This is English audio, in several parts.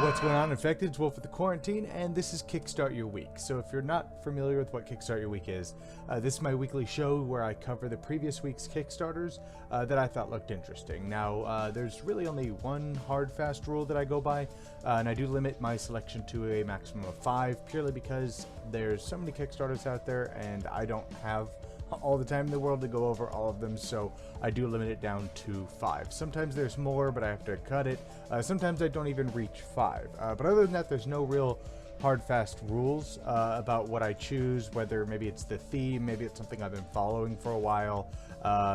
What's going on, Infected? It's Wolf with the Quarantine, and this is Kickstart Your Week. So if you're not familiar with what Kickstart Your Week is, this is my weekly show where I cover the previous week's Kickstarters that I thought looked interesting. Now, there's really only one hard, fast rule that I go by, and I do limit my selection to a maximum of 5, purely because there's so many Kickstarters out there, and I don't have all the time in the world to go over all of them, so I do limit it down to 5. Sometimes there's more, but I have to cut it. Sometimes I don't even reach 5. But other than that, there's no real hard, fast rules about what I choose, whether maybe it's the theme, maybe it's something I've been following for a while,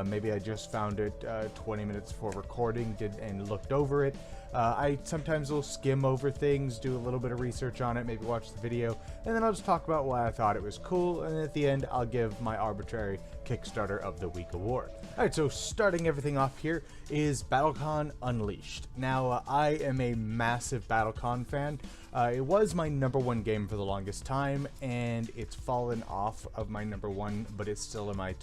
maybe I just found it 20 minutes before recording and looked over it. I sometimes will skim over things, do a little bit of research on it, maybe watch the video, and then I'll just talk about why I thought it was cool, and at the end I'll give my arbitrary Kickstarter of the Week award. Alright, so starting everything off here is BattleCon Unleashed. Now, I am a massive BattleCon fan. It was my #1 game for the longest time, and it's fallen off of my #1, but it's still in my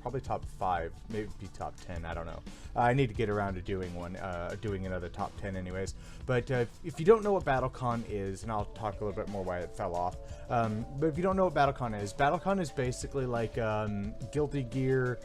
probably top 5, maybe top 10, I don't know. I need to get around to doing another top 10 anyways. But if you don't know what BattleCon is, and I'll talk a little bit more why it fell off, but if you don't know what BattleCon is basically like Guilty Gear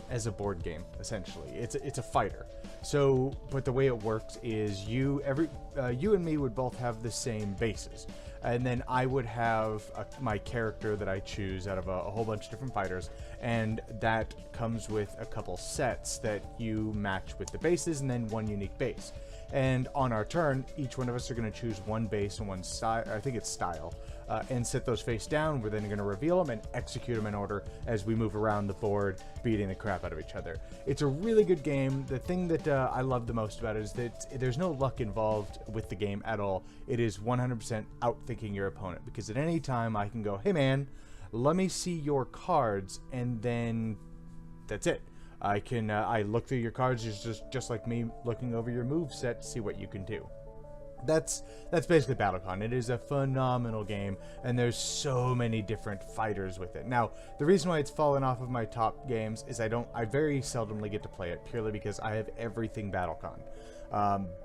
as a board game, essentially. It's a fighter. So, but the way it works is you and me would both have the same bases, and then I would have my character that I choose out of a whole bunch of different fighters, and that comes with a couple sets that you match with the bases, and then one unique base. And on our turn, each one of us are going to choose one base and one style, I think it's style, and set those face down. We're then going to reveal them and execute them in order as we move around the board, beating the crap out of each other. It's a really good game. The thing that I love the most about it is that there's no luck involved with the game at all. It is 100% outthinking your opponent, because at any time I can go, hey man, let me see your cards, and then that's it. I look through your cards, it's just like me looking over your move set to see what you can do. That's basically BattleCon. It is a phenomenal game, and there's so many different fighters with it. Now, the reason why it's fallen off of my top games is I very seldomly get to play it, purely because I have everything BattleCon.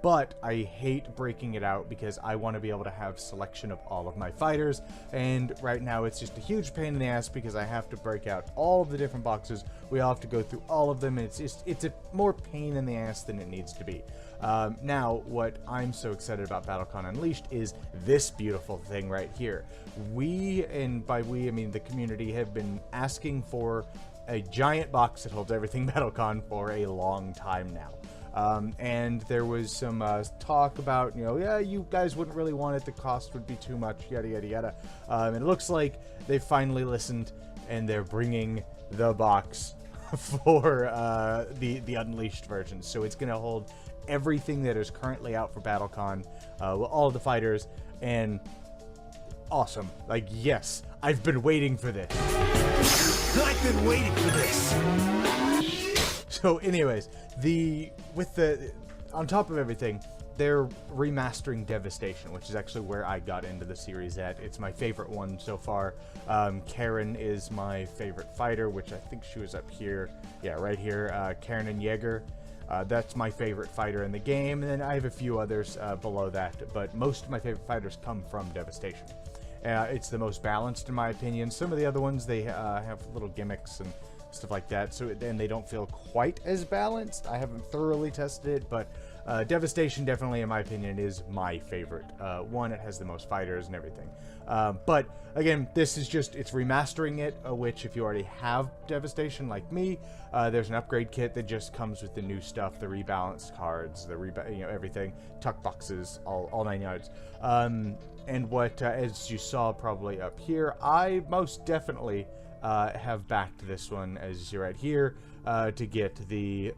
But I hate breaking it out because I want to be able to have selection of all of my fighters, and right now it's just a huge pain in the ass because I have to break out all of the different boxes. We all have to go through all of them, and it's a more pain in the ass than it needs to be. Now, what I'm so excited about BattleCon Unleashed is this beautiful thing right here. We, and by we I mean the community, have been asking for a giant box that holds everything BattleCon for a long time now. And there was some talk about, yeah, you guys wouldn't really want it, the cost would be too much, yada yada yada. And it looks like they finally listened, and they're bringing the box for the Unleashed version. So it's going to hold everything that is currently out for BattleCon, all of the fighters, and awesome. Like, yes, I've been waiting for this. I've been waiting for this. So anyways, on top of everything, they're remastering Devastation, which is actually where I got into the series at. It's my favorite one so far. Karen is my favorite fighter, which I think she was up here. Yeah, right here. Karen and Jaeger. That's my favorite fighter in the game, and then I have a few others below that, but most of my favorite fighters come from Devastation. It's the most balanced in my opinion. Some of the other ones, they have little gimmicks and stuff like that, so then they don't feel quite as balanced. I haven't thoroughly tested it, but Devastation definitely, in my opinion, is my favorite one. It has the most fighters and everything. But again, this is it's remastering it, which if you already have Devastation like me, there's an upgrade kit that just comes with the new stuff, the rebalanced cards, the everything, tuck boxes, all 9 yards. And what, as you saw probably up here, I most definitely have backed this one, as you see right here, to get the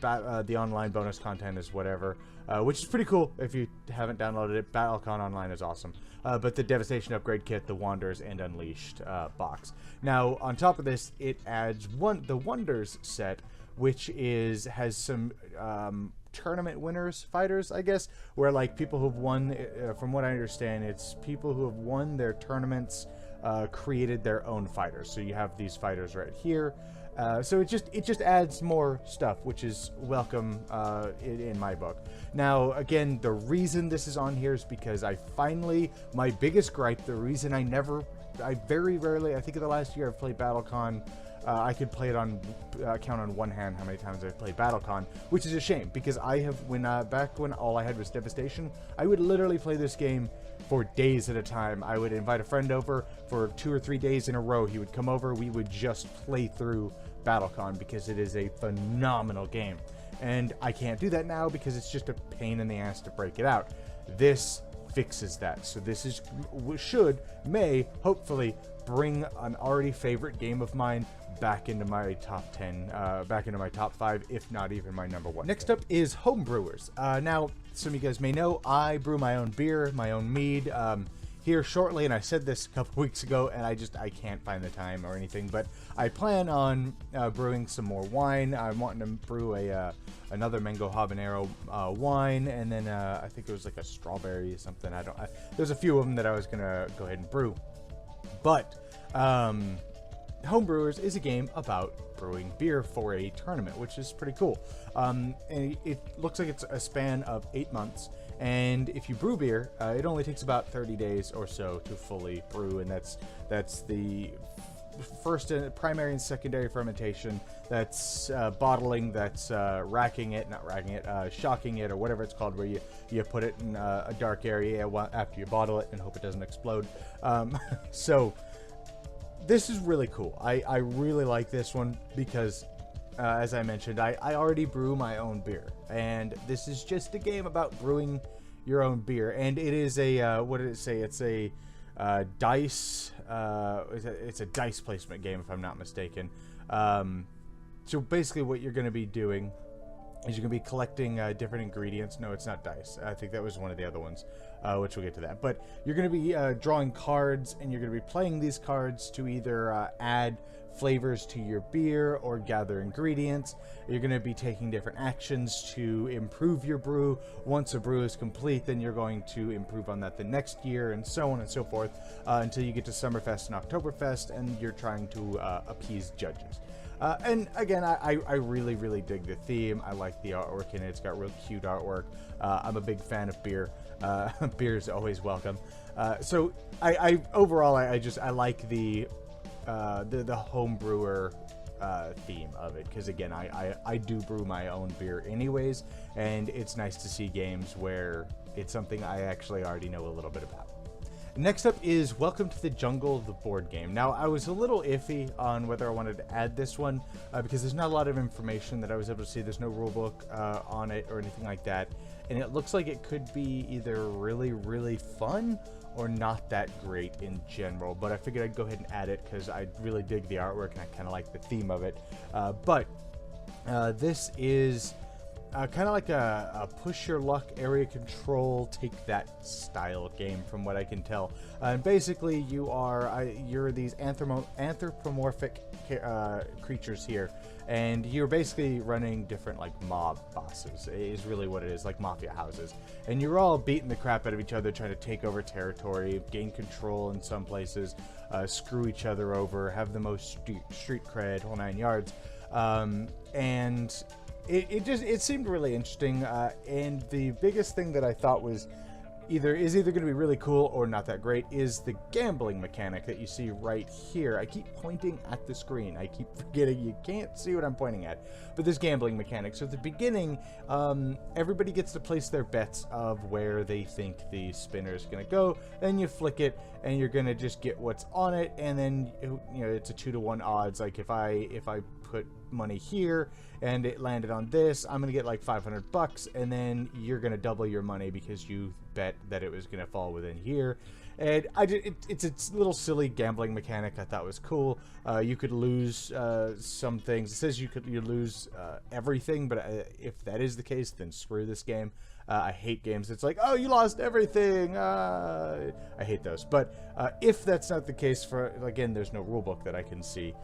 online bonus content is whatever, which is pretty cool. If you haven't downloaded it, BattleCon Online is awesome. But the Devastation upgrade kit, the Wanderers and Unleashed box. Now, on top of this, it adds the Wonders set, which has some tournament winners fighters, I guess, where like people who've won, from what I understand, it's people who have won their tournaments, created their own fighters. So you have these fighters right here, So it just adds more stuff, which is welcome in my book. Now, again, the reason this is on here is because my biggest gripe, the reason I very rarely, I think in the last year I've played BattleCon. I could play it count on one hand how many times I've played BattleCon, which is a shame because back when all I had was Devastation, I would literally play this game for days at a time. I would invite a friend over for 2 or 3 days in a row. He would come over. We would just play through BattleCon because it is a phenomenal game. And I can't do that now because it's just a pain in the ass to break it out. This fixes that. So this may hopefully bring an already favorite game of mine back into my top 10, back into my top 5, if not even my number 1. Next up is homebrewers. Now, some of you guys may know, I brew my own beer, my own mead, here shortly, and I said this a couple weeks ago, and I can't find the time or anything, but I plan on brewing some more wine. I'm wanting to brew another mango habanero wine, and then I think it was like a strawberry or something. There's a few of them that I was gonna go ahead and brew, but Homebrewers is a game about brewing beer for a tournament, which is pretty cool. And it looks like it's a span of 8 months, and if you brew beer, it only takes about 30 days or so to fully brew, and that's the first and primary and secondary fermentation, that's bottling, that's shocking it, or whatever it's called, where you put it in a dark area after you bottle it and hope it doesn't explode. So this is really cool. I really like this one because, as I mentioned, I already brew my own beer, and this is just a game about brewing your own beer. And it is a what did it say? It's a dice. It's a dice placement game, if I'm not mistaken. So basically, what you're going to be doing is you're going to be collecting different ingredients. No, it's not dice. I think that was one of the other ones, which we'll get to that. But you're going to be drawing cards, and you're going to be playing these cards to either add flavors to your beer or gather ingredients. You're going to be taking different actions to improve your brew. Once a brew is complete, then you're going to improve on that the next year, and so on and so forth, until you get to Summerfest and Oktoberfest, and you're trying to appease judges. And again, I really, really dig the theme. I like the artwork in it. It's got real cute artwork. I'm a big fan of beer. Beer is always welcome. So overall, I like the home brewer theme of it, because again, I do brew my own beer anyways, and it's nice to see games where it's something I actually already know a little bit about. Next up is Welcome to the Jungle, the board game. Now, I was a little iffy on whether I wanted to add this one because there's not a lot of information that I was able to see. There's no rulebook on it or anything like that, and it looks like it could be either really, really fun or not that great in general, but I figured I'd go ahead and add it because I really dig the artwork and I kind of like the theme of it. But this is kind of like a push your luck, area control, take that style game from what I can tell. And basically you're these anthropomorphic creatures here, and you're basically running different like mob bosses is really what it is, like mafia houses, and you're all beating the crap out of each other, trying to take over territory, gain control in some places, screw each other over, have the most street cred, whole 9 yards. And it seemed really interesting, and the biggest thing that I thought was either going to be really cool or not that great is the gambling mechanic that you see right here. I keep pointing at the screen. I keep forgetting you can't see what I'm pointing at. But this gambling mechanic. So at the beginning, everybody gets to place their bets of where they think the spinner is going to go. Then you flick it, and you're going to just get what's on it. And then it's a 2-to-1 odds. Like if I put money here and it landed on this, I'm gonna get like $500, and then you're gonna double your money because you bet that it was gonna fall within here. And it's a little silly gambling mechanic I thought was cool. You could lose some things. It says you lose everything, but if that is the case, then screw this game. I hate games. It's like, oh, you lost everything. I hate those. But if that's not the case, again, there's no rule book that I can see.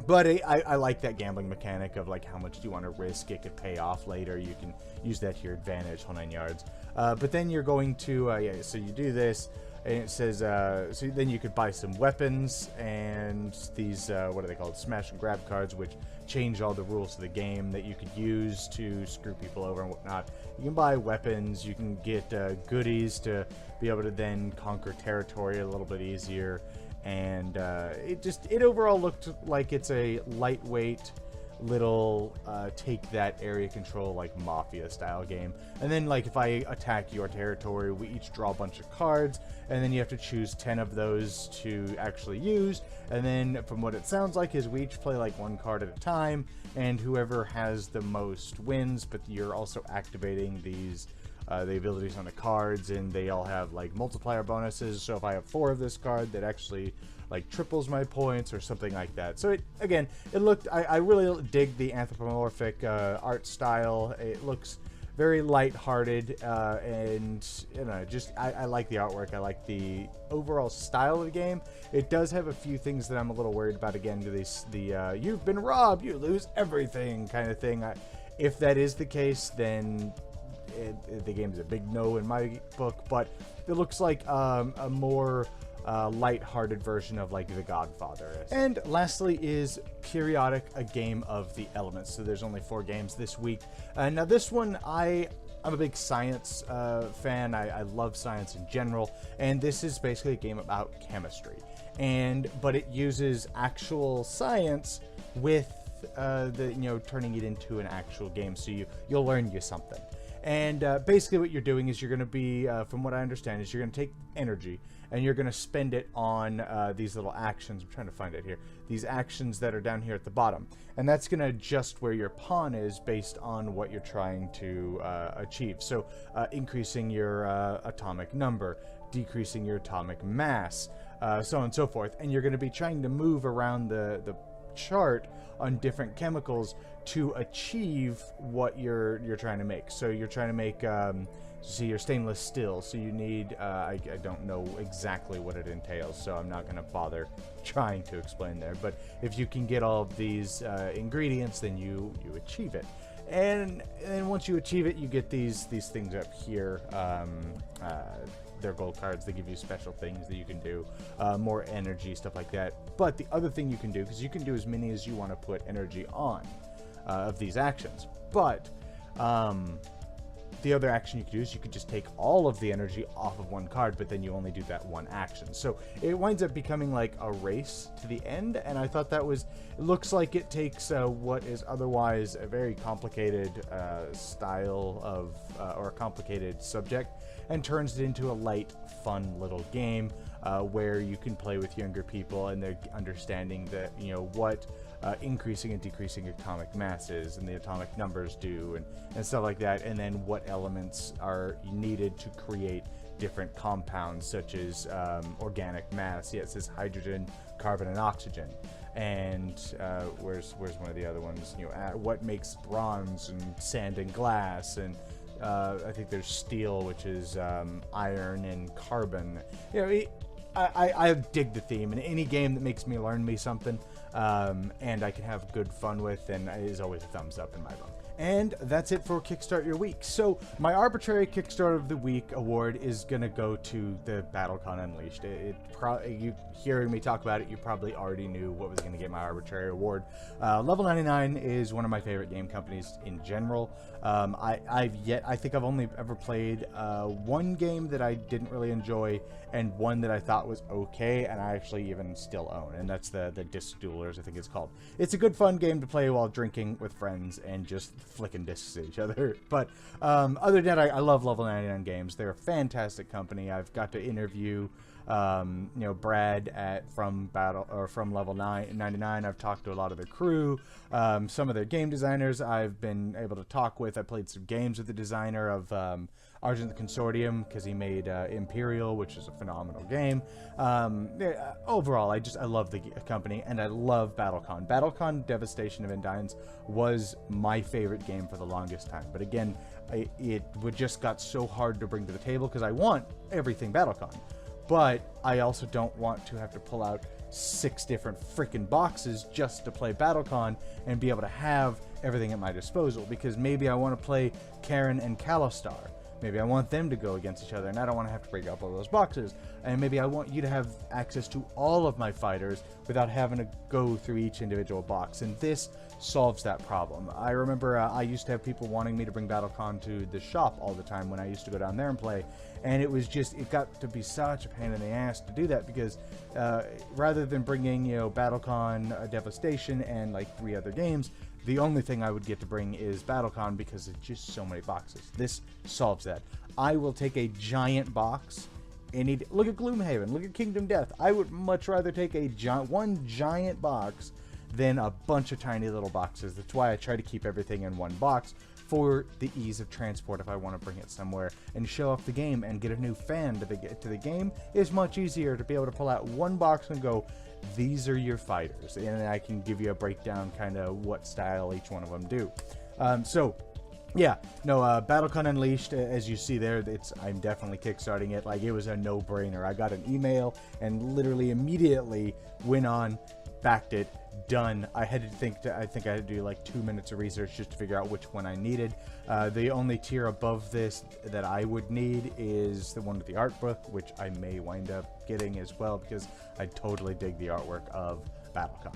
But I like that gambling mechanic of like how much do you want to risk. It could pay off later. You can use that to your advantage, whole 9 yards. But then you're going to, so you do this. and it says, so then you could buy some weapons and these, what are they called? Smash and grab cards, which change all the rules of the game that you could use to screw people over and whatnot. You can buy weapons, you can get goodies to be able to then conquer territory a little bit easier. And it overall looked like it's a lightweight little take that area control like mafia style game. And then like if I attack your territory, we each draw a bunch of cards, and then you have to choose 10 of those to actually use. And then from what it sounds like is we each play like one card at a time, and whoever has the most wins. But you're also activating these the abilities on the cards, and they all have like multiplier bonuses. So if I have 4 of this card, that actually like triples my points or something like that. So it looked, I really dig the anthropomorphic art style. It looks very lighthearted, and you know, just I like the artwork. I like the overall style of the game. It does have a few things that I'm a little worried about. Again, the you've been robbed, you lose everything kind of thing. If that is the case, then the game is a big no in my book. But it looks like a more light-hearted version of like The Godfather is. And lastly is Periodic, a game of the elements. So there's only 4 games this week. Now this one, I'm a big science fan. I love science in general, and this is basically a game about chemistry. But it uses actual science with turning it into an actual game. So you'll learn you something. And basically what you're doing is you're going to be, from what I understand, is you're going to take energy and you're going to spend it on these little actions. I'm trying to find it here. These actions that are down here at the bottom. And that's going to adjust where your pawn is based on what you're trying to achieve. So increasing your atomic number, decreasing your atomic mass, so on and so forth. And you're going to be trying to move around the chart on different chemicals to achieve what you're trying to make. So you're trying to make see your stainless steel, so you need I don't know exactly what it entails, so I'm not going to bother trying to explain there. But if you can get all of these ingredients, then you achieve it. And once you achieve it, you get these things up here. They're gold cards. They give you special things that you can do, more energy, stuff like that. But the other thing you can do, because you can do as many as you want to put energy on of these actions, but the other action you can do is you could just take all of the energy off of one card, but then you only do that one action. So it winds up becoming like a race to the end, and I thought that was, it looks like it takes what is otherwise a very complicated style of, or a complicated subject, and turns it into a light, fun little game where you can play with younger people, and they're understanding that, you know, what increasing and decreasing atomic masses and the atomic numbers do, and stuff like that, and then what elements are needed to create different compounds, such as organic mass. Yeah, it says hydrogen, carbon, and oxygen. And where's one of the other ones? You know, what makes bronze and sand and glass, and I think there's steel, which is iron and carbon. You know, I dig the theme, and any game that makes me learn me something, and I can have good fun with, and is always a thumbs up in my book. And that's it for Kickstart Your Week. So my arbitrary Kickstart of the Week award is gonna go to the BattleCon Unleashed. You hearing me talk about it, you probably already knew what was gonna get my arbitrary award. Level 99 is one of my favorite game companies in general. I think I've only ever played one game that I didn't really enjoy, and one that I thought was okay, and I actually even still own, and that's the Disc Duelers, I think it's called. It's a good fun game to play while drinking with friends and just flicking discs at each other. But other than that, I love Level 99 games. They're a fantastic company. I've got to interview Brad from Level 99. I've talked to a lot of their crew, some of their game designers I've been able to talk with. I played some games with the designer of Argent the Consortium, because he made Imperial, which is a phenomenal game. Overall, I love the company, and I love BattleCon. BattleCon Devastation of Endines was my favorite game for the longest time. But again, it just got so hard to bring to the table, because I want everything BattleCon. But I also don't want to have to pull out 6 different freaking boxes just to play BattleCon and be able to have everything at my disposal, because maybe I want to play Karen and Kalostar, Maybe I want them to go against each other, and I don't want to have to break up all those boxes. And maybe I want you to have access to all of my fighters without having to go through each individual box. And this solves that problem. I remember I used to have people wanting me to bring BattleCon to the shop all the time when I used to go down there and play. And it was just, it got to be such a pain in the ass to do that, because rather than bringing, you know, BattleCon, Devastation, and like 3 other games, the only thing I would get to bring is BattleCon, because it's just so many boxes. This solves that. I will take a giant box. Look at Gloomhaven, look at Kingdom Death. I would much rather take one giant box than a bunch of tiny little boxes. That's why I try to keep everything in one box, for the ease of transport if I want to bring it somewhere and show off the game and get a new fan to the game. It's much easier to be able to pull out one box and go, these are your fighters, and I can give you a breakdown kind of what style each one of them do. Yeah, no, BattleCon Unleashed, as you see there, I'm definitely kickstarting it. Like, it was a no-brainer. I got an email and literally immediately went on, backed it, done. I had to think I think I had to do like 2 minutes of research just to figure out which one I needed. The only tier above this that I would need is the one with the art book, which I may wind up getting as well, because I totally dig the artwork of BattleCon.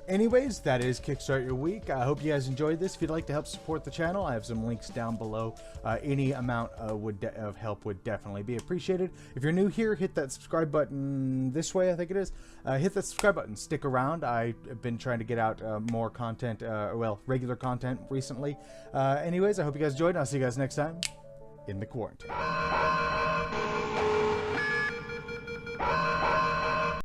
Anyways, that is Kickstart Your Week. I hope you guys enjoyed this. If you'd like to help support the channel, I have some links down below. Any amount of help would definitely be appreciated. If you're new here, hit that subscribe button this way, I think it is. Hit that subscribe button. Stick around. I've been trying to get out more content, well, regular content recently. Anyways, I hope you guys enjoyed, and I'll see you guys next time in the quarantine.